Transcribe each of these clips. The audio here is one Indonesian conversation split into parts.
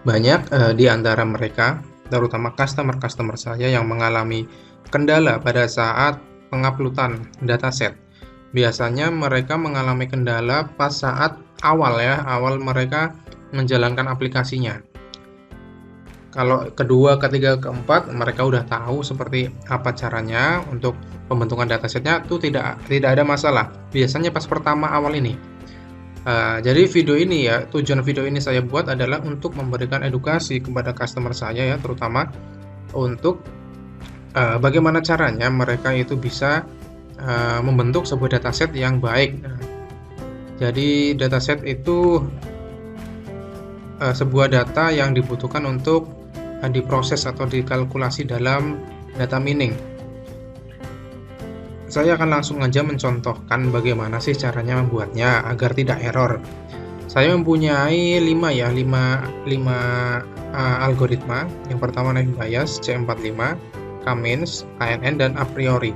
Banyak di antara mereka, terutama customer-customer saya yang mengalami kendala pada saat penguploadan dataset. Biasanya mereka mengalami kendala pas saat awal mereka menjalankan aplikasinya. Kalau kedua, ketiga, keempat, mereka udah tahu seperti apa caranya untuk pembentukan datasetnya, itu tidak ada masalah. Biasanya pas pertama awal ini. Jadi video ini ya, tujuan video ini saya buat adalah untuk memberikan edukasi kepada customer saya ya, terutama untuk bagaimana caranya mereka itu bisa membentuk sebuah dataset yang baik. Jadi dataset itu sebuah data yang dibutuhkan untuk diproses atau dikalkulasi dalam data mining. Saya akan langsung aja mencontohkan bagaimana sih caranya membuatnya agar tidak error. Saya mempunyai 5 algoritma. Yang pertama naive Bayes, C45, K-means, KNN, dan a priori.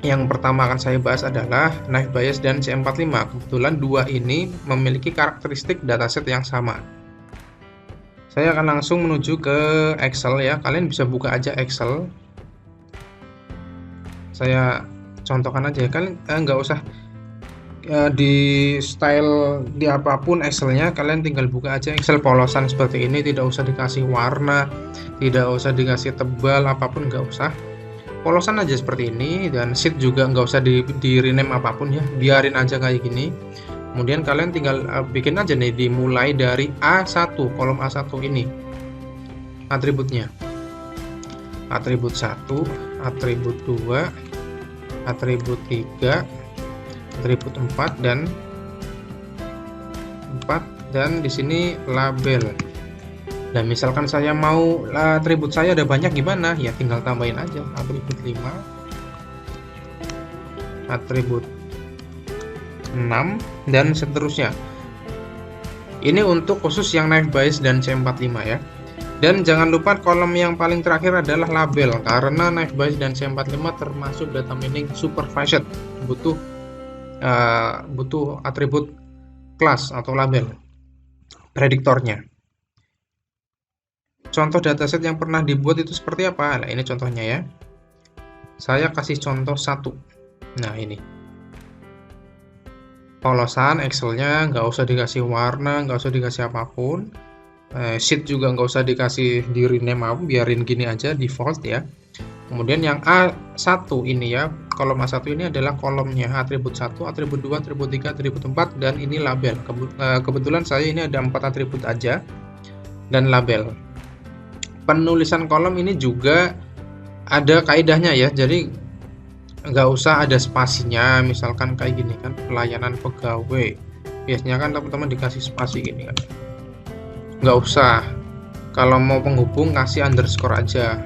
Yang pertama akan saya bahas adalah naive Bayes dan C45. Kebetulan dua ini memiliki karakteristik dataset yang sama. Saya akan langsung menuju ke Excel ya. Kalian bisa buka aja Excel. Saya contohkan aja, kalian nggak usah di style di apapun Excelnya, kalian tinggal buka aja Excel polosan seperti ini, tidak usah dikasih warna, tidak usah dikasih tebal, apapun nggak usah, polosan aja seperti ini. Dan sheet juga nggak usah di rename apapun ya, biarin aja kayak gini. Kemudian kalian tinggal bikin aja nih, dimulai dari A1, kolom A1 ini atributnya, atribut 1, atribut 2, atribut 3, atribut 4 dan di sini label. Dan misalkan saya mau atribut saya ada banyak, gimana ya, tinggal tambahin aja atribut 5, atribut 6 dan seterusnya. Ini untuk khusus yang naive Bayes dan C45 ya. Dan jangan lupa kolom yang paling terakhir adalah label, karena naive Bayes dan C45 termasuk data mining supervised, butuh atribut kelas atau label prediktornya. Contoh dataset yang pernah dibuat itu seperti apa? Nah, ini contohnya ya. Saya kasih contoh 1. Nah, ini polosan Excelnya, nggak usah dikasih warna, nggak usah dikasih apapun. Sheet juga nggak usah dikasih di rename apa, biarin gini aja default ya. Kemudian yang A1 ini ya, kolom A1 ini adalah kolomnya atribut 1, atribut 2, atribut 3, atribut 4, dan ini label. Kebetulan saya ini ada 4 atribut aja dan label. Penulisan kolom ini juga ada kaidahnya ya, jadi nggak usah ada spasinya. Misalkan kayak gini kan, pelayanan pegawai, biasanya kan teman-teman dikasih spasi gini kan, nggak usah. Kalau mau penghubung kasih underscore aja.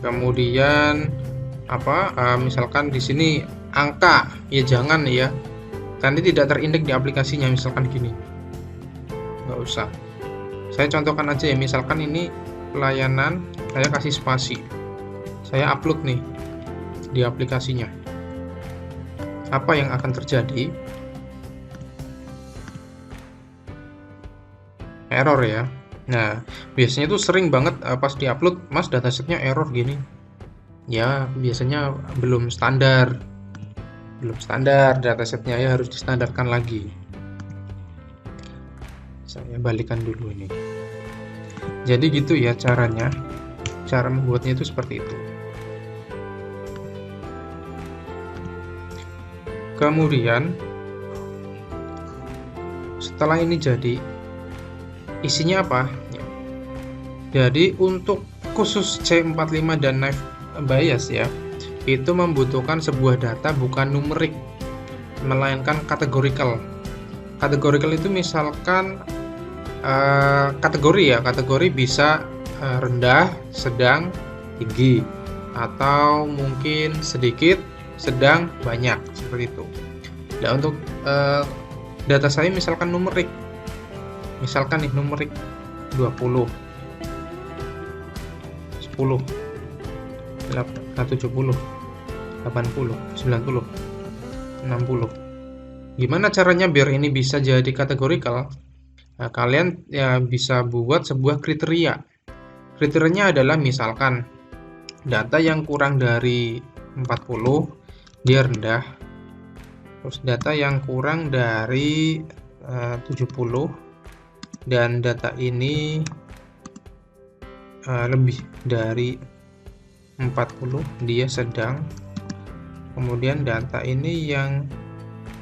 Kemudian misalkan di sini angka ya jangan ya, nanti tidak terindeks di aplikasinya, misalkan gini, nggak usah. Saya contohkan aja ya, misalkan ini pelayanan, saya kasih spasi, saya upload nih di aplikasinya. Apa yang akan terjadi? Error ya. Nah, biasanya tuh sering banget pas diupload, mas datasetnya error gini. Ya, biasanya belum standar datasetnya ya, harus distandarkan lagi. Saya balikan dulu ini. Jadi gitu ya caranya. Cara membuatnya itu seperti itu. Kemudian setelah ini jadi, isinya apa? Ya. Jadi untuk khusus C45 dan naive Bayes ya, itu membutuhkan sebuah data bukan numerik, melainkan categorical. Categorical itu misalkan kategori ya, kategori bisa rendah, sedang, tinggi, atau mungkin sedikit, sedang, banyak, seperti itu. Dan untuk data saya misalkan numerik, misalkan nih numerik 20, 10, 70, 80, 90, 60. Gimana caranya biar ini bisa jadi kategorikal? Nah, kalian ya bisa buat sebuah kriteria. Kriterianya adalah misalkan data yang kurang dari 40 dia rendah, terus data yang kurang dari 70 dan data ini lebih dari 40 dia sedang, kemudian data ini yang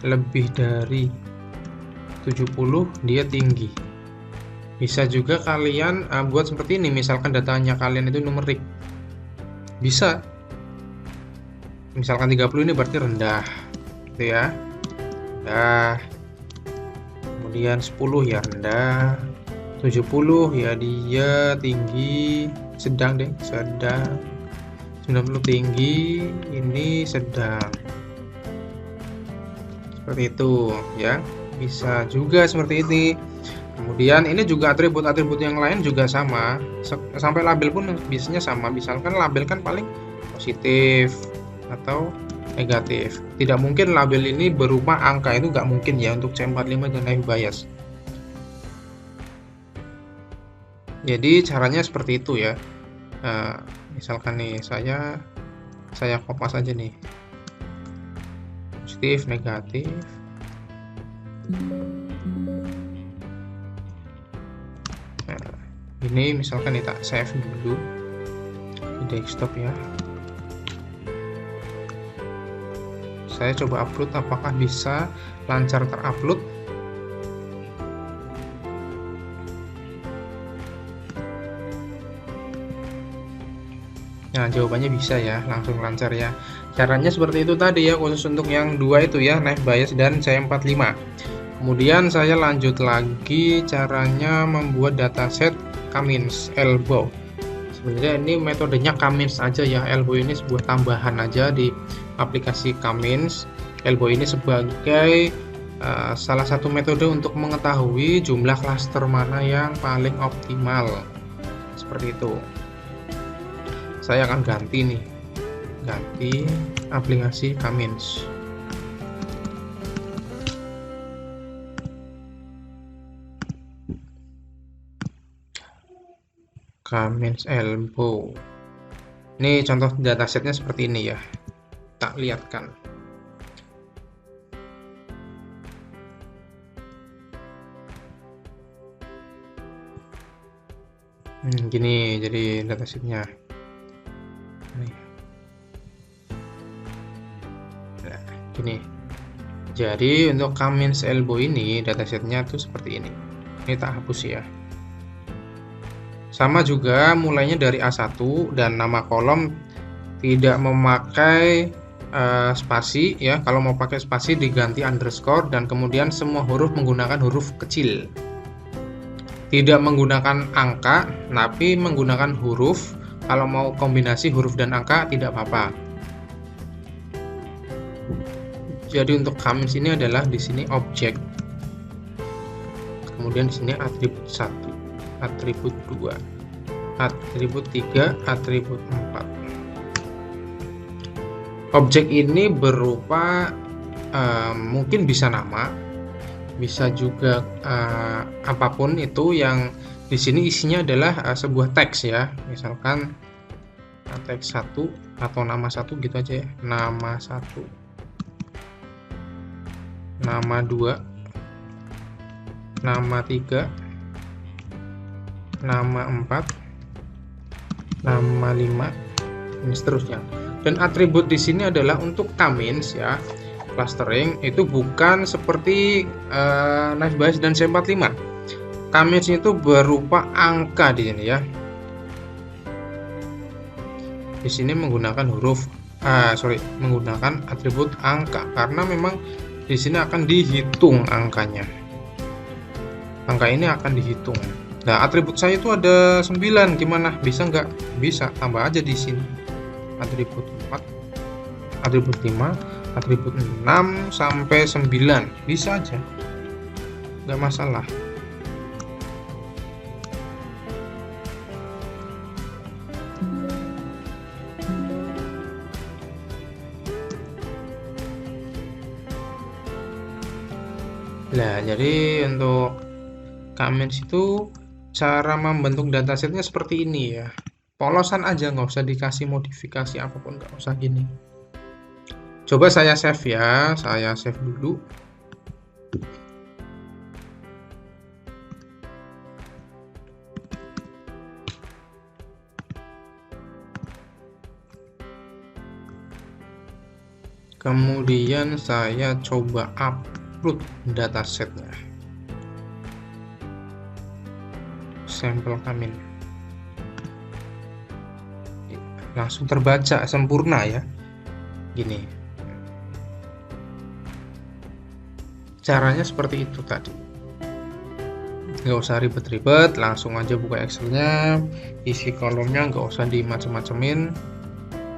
lebih dari 70 dia tinggi. Bisa juga kalian buat seperti ini, misalkan datanya kalian itu numerik, bisa misalkan 30 ini berarti rendah gitu ya, rendah, kemudian 10 ya rendah, 70 ya dia tinggi, sedang deh, sedang, 90 tinggi, ini sedang, seperti itu ya, bisa juga seperti ini. Kemudian ini juga atribut-atribut yang lain juga sama, sampai label pun biasanya sama. Misalkan label kan paling positif atau negatif, tidak mungkin label ini berupa angka, itu nggak mungkin ya untuk C45 dan knife bias. Jadi caranya seperti itu ya. Misalkan nih saya kopas aja nih, positif, negatif. Nah, ini misalkan nih tak save dulu di desktop ya. Saya coba upload, apakah bisa lancar terupload. Nah, jawabannya bisa ya, langsung lancar ya. Caranya seperti itu tadi ya, khusus untuk yang dua itu ya, knife bias dan C45. Kemudian saya lanjut lagi caranya membuat dataset Cummins Elbow. Sebenarnya ini metodenya Cummins aja ya, Elbow ini sebuah tambahan aja di aplikasi Cummins. Elbow ini sebagai salah satu metode untuk mengetahui jumlah klaster mana yang paling optimal. Seperti itu. Saya akan ganti nih, ganti aplikasi Cummins. Cummins Elbow. Ini contoh datasetnya seperti ini ya. Tak lihatkan. Gini jadi datasetnya. Nah, gini. Jadi untuk Cummins Elbow ini datasetnya tuh seperti ini. Ini tak hapus ya. Sama juga mulainya dari A1 dan nama kolom tidak memakai spasi ya. Kalau mau pakai spasi diganti underscore dan kemudian semua huruf menggunakan huruf kecil. Tidak menggunakan angka, tapi menggunakan huruf. Kalau mau kombinasi huruf dan angka tidak apa-apa. Jadi untuk Cummins ini adalah di sini objek. Kemudian di sini atribut 1, atribut 2, atribut 3, atribut 4. Objek ini berupa mungkin bisa nama, bisa juga apapun itu yang di sini isinya adalah sebuah teks ya. Misalkan teks 1 atau nama 1 gitu aja ya. Nama 1, nama 2, nama 3, nama 4, nama 5, dan seterusnya. Dan atribut di sini adalah untuk Cummins ya. Clustering itu bukan seperti knife bias dan C45. Cummins itu berupa angka di sini ya. Di sini menggunakan menggunakan atribut angka karena memang di sini akan dihitung angkanya. Angka ini akan dihitung. Nah, atribut saya itu ada 9, gimana? Bisa nggak? Bisa, tambah aja di sini. Atribut 4, atribut 5, atribut 6 sampai 9. Bisa aja. Nggak masalah. Nah, jadi untuk K-means itu cara membentuk datasetnya seperti ini ya. Polosan aja, nggak usah dikasih modifikasi apapun, nggak usah gini. Coba saya save ya, saya save dulu. Kemudian saya coba upload datasetnya. Sampel Kamin. Langsung terbaca sempurna ya. Gini. Caranya seperti itu tadi. Nggak usah ribet-ribet, langsung aja buka Excel-nya, isi kolomnya nggak usah dimacem-macemin.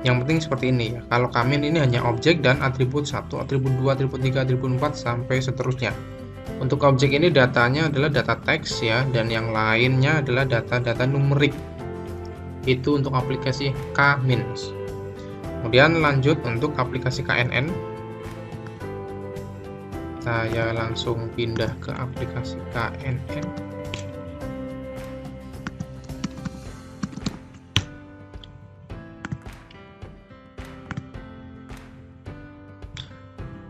Yang penting seperti ini ya. Kalau Kamin ini hanya objek dan atribut 1, atribut 2, atribut 3, atribut 4 sampai seterusnya. Untuk objek ini datanya adalah data teks ya, dan yang lainnya adalah data-data numerik. Itu untuk aplikasi K-means. Kemudian lanjut untuk aplikasi KNN. Saya langsung pindah ke aplikasi KNN.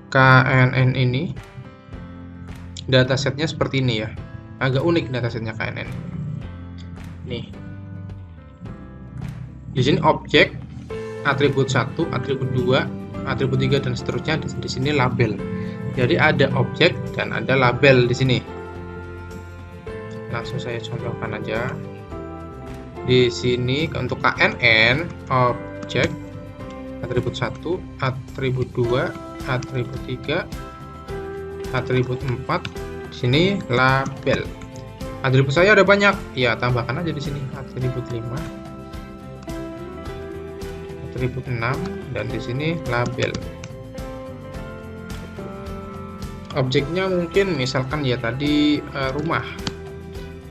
KNN ini datasetnya seperti ini ya. Agak unik datasetnya KNN. Nih. Di sini objek, atribut 1, atribut 2, atribut 3 dan seterusnya, di sini label. Jadi ada objek dan ada label di sini. Langsung saya contohkan aja. Di sini untuk KNN objek, atribut 1, atribut 2, atribut 3, atribut 4, di sini label. Atribut saya ada banyak, ya tambahkan aja di sini atribut 5, atribut 6, dan di sini label. Objeknya mungkin misalkan ya tadi rumah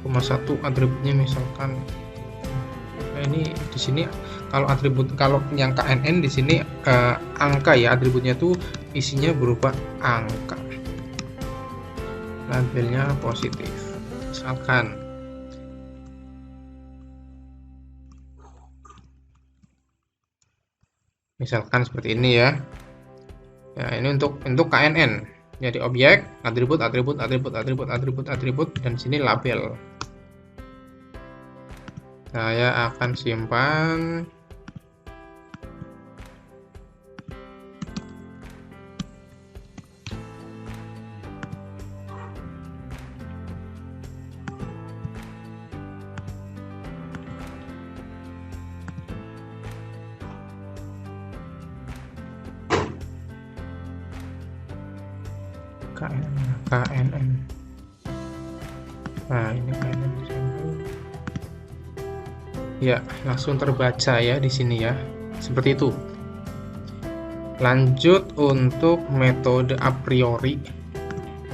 1 atributnya misalkan ini di sini. Kalau atribut, kalau yang KNN di sini angka ya, atributnya tuh isinya berupa angka, labelnya positif misalkan seperti ini ya. Ya ini untuk KNN. Jadi objek, atribut, atribut, atribut, atribut, atribut, atribut, dan sini label. Saya akan simpan. KNN. Nah, ini KNN sampel. Ya, langsung terbaca ya di sini ya. Seperti itu. Lanjut untuk metode a priori.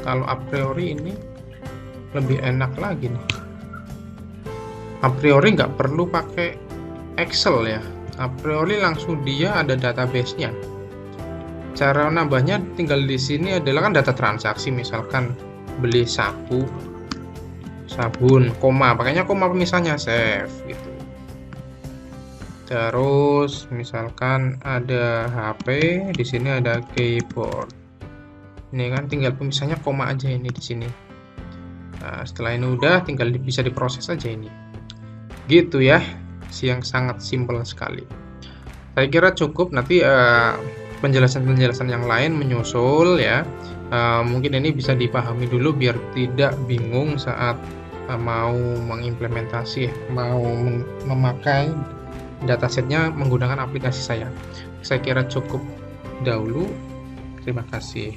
Kalau a priori ini lebih enak lagi nih. A priori nggak perlu pakai Excel ya. A priori langsung dia ada database-nya. Cara nambahnya tinggal di sini adalah kan data transaksi, misalkan beli sabun, koma, pakainya koma pemisahnya, save gitu. Terus misalkan ada HP, di sini ada keyboard. Ini kan tinggal pemisahnya koma aja ini di sini. Nah, setelah ini udah tinggal bisa diproses aja ini. Gitu ya, yang sangat simpel sekali. Saya kira cukup, nanti penjelasan-penjelasan yang lain menyusul ya. Mungkin ini bisa dipahami dulu biar tidak bingung saat mau mengimplementasi, mau memakai datasetnya menggunakan aplikasi saya. Saya kira cukup dahulu. Terima kasih.